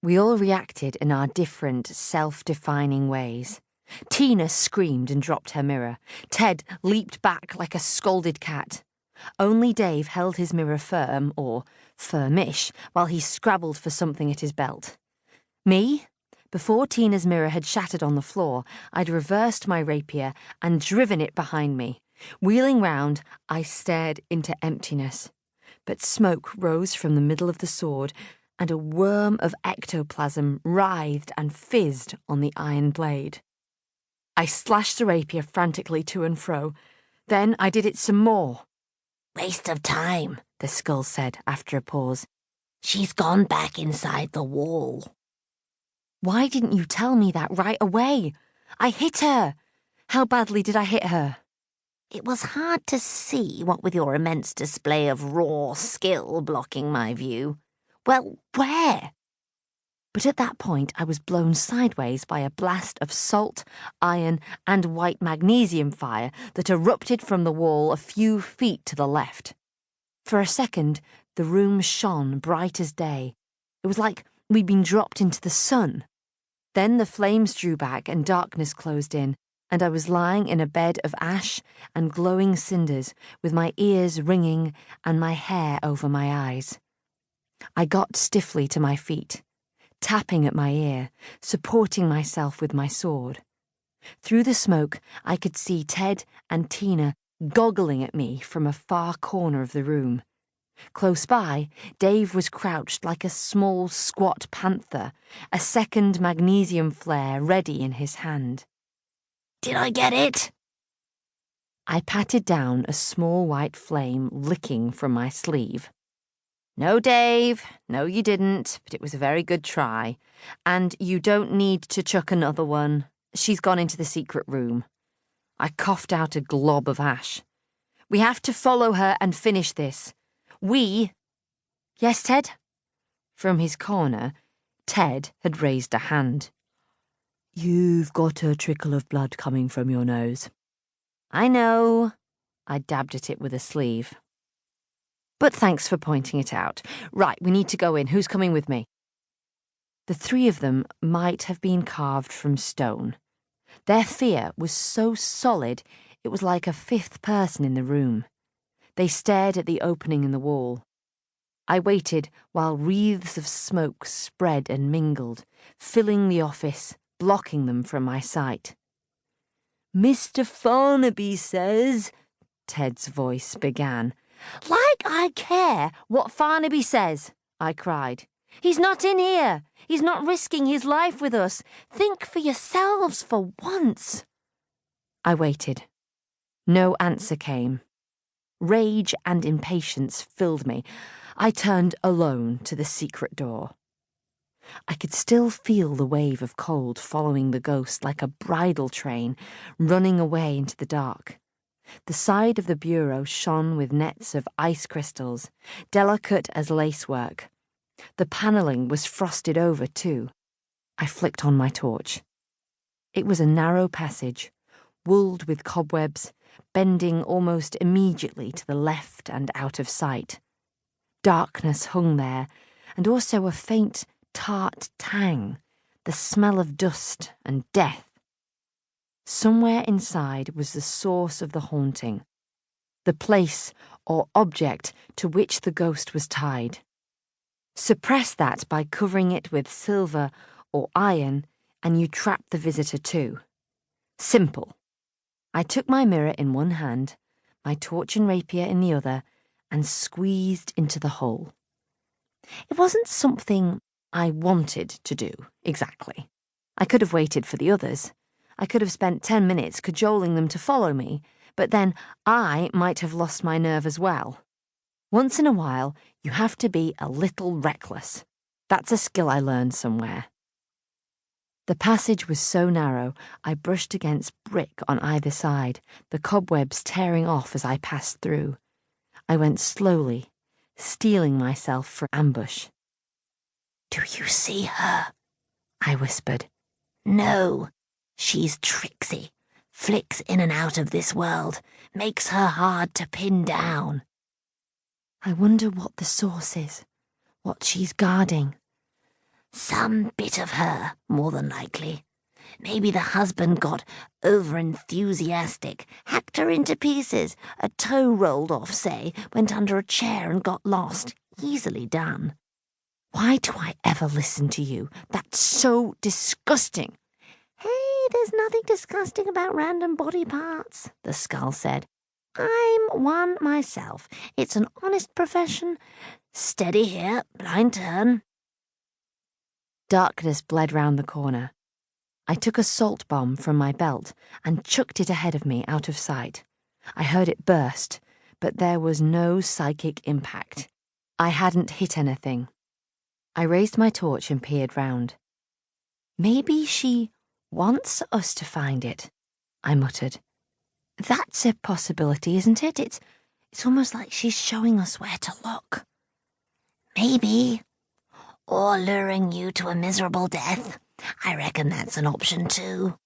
We all reacted in our different, self-defining ways. Tina screamed and dropped her mirror. Ted leaped back like a scalded cat. Only Dave held his mirror firm, or firmish, while he scrabbled for something at his belt. Me? Before Tina's mirror had shattered on the floor, I'd reversed my rapier and driven it behind me. Wheeling round, I stared into emptiness. But smoke rose from the middle of the sword, and a worm of ectoplasm writhed and fizzed on the iron blade. I slashed the rapier frantically to and fro. Then I did it some more. "Waste of time," the skull said after a pause. "She's gone back inside the wall." Why didn't you tell me that right away? I hit her. How badly did I hit her? It was hard to see, what with your immense display of raw skill blocking my view. Well, where? But at that point I was blown sideways by a blast of salt, iron, and white magnesium fire that erupted from the wall a few feet to the left. For a second, the room shone bright as day. It was like we'd been dropped into the sun. Then the flames drew back and darkness closed in, and I was lying in a bed of ash and glowing cinders, with my ears ringing and my hair over my eyes. I got stiffly to my feet, tapping at my ear, supporting myself with my sword. Through the smoke, I could see Ted and Tina goggling at me from a far corner of the room. Close by, Dave was crouched like a small, squat panther, a second magnesium flare ready in his hand. "Did I get it?" I patted down a small white flame licking from my sleeve. "No, Dave, no you didn't, but it was a very good try. And you don't need to chuck another one. She's gone into the secret room." I coughed out a glob of ash. "We have to follow her and finish this. We—" "Yes, Ted?" From his corner, Ted had raised a hand. "You've got a trickle of blood coming from your nose." "I know." I dabbed at it with a sleeve. "But thanks for pointing it out. Right, we need to go in. Who's coming with me?" The three of them might have been carved from stone. Their fear was so solid it was like a fifth person in the room. They stared at the opening in the wall. I waited while wreaths of smoke spread and mingled, filling the office, blocking them from my sight. "Mr. Farnaby says," Ted's voice began. "Like I care what Farnaby says," I cried. "He's not in here. He's not risking his life with us. Think for yourselves for once." I waited. No answer came. Rage and impatience filled me. I turned alone to the secret door. I could still feel the wave of cold following the ghost like a bridal train, running away into the dark. The side of the bureau shone with nets of ice crystals, delicate as lacework. The panelling was frosted over, too. I flicked on my torch. It was a narrow passage, wooled with cobwebs, bending almost immediately to the left and out of sight. Darkness hung there, and also a faint, tart tang, the smell of dust and death. Somewhere inside was the source of the haunting, the place or object to which the ghost was tied. Suppress that by covering it with silver or iron, and you trap the visitor too. Simple. I took my mirror in one hand, my torch and rapier in the other, and squeezed into the hole. It wasn't something I wanted to do, exactly. I could have waited for the others. I could have spent 10 minutes cajoling them to follow me, but then I might have lost my nerve as well. Once in a while, you have to be a little reckless. That's a skill I learned somewhere. The passage was so narrow, I brushed against brick on either side, the cobwebs tearing off as I passed through. I went slowly, steeling myself for ambush. "Do you see her?" I whispered. "No. She's tricksy, flicks in and out of this world, makes her hard to pin down." I wonder what the source is, what she's guarding. Some bit of her, more than likely. Maybe the husband got over-enthusiastic, hacked her into pieces, a toe rolled off, say, went under a chair and got lost. Easily done. Why do I ever listen to you? That's so disgusting. Hey, there's nothing disgusting about random body parts, the skull said. I'm one myself. It's an honest profession. Steady here, blind turn. Darkness bled round the corner. I took a salt bomb from my belt and chucked it ahead of me out of sight. I heard it burst, but there was no psychic impact. I hadn't hit anything. I raised my torch and peered round. Maybe she wants us to find it, I muttered. That's a possibility, isn't it? It's almost like she's showing us where to look. Maybe. Or luring you to a miserable death. I reckon that's an option too.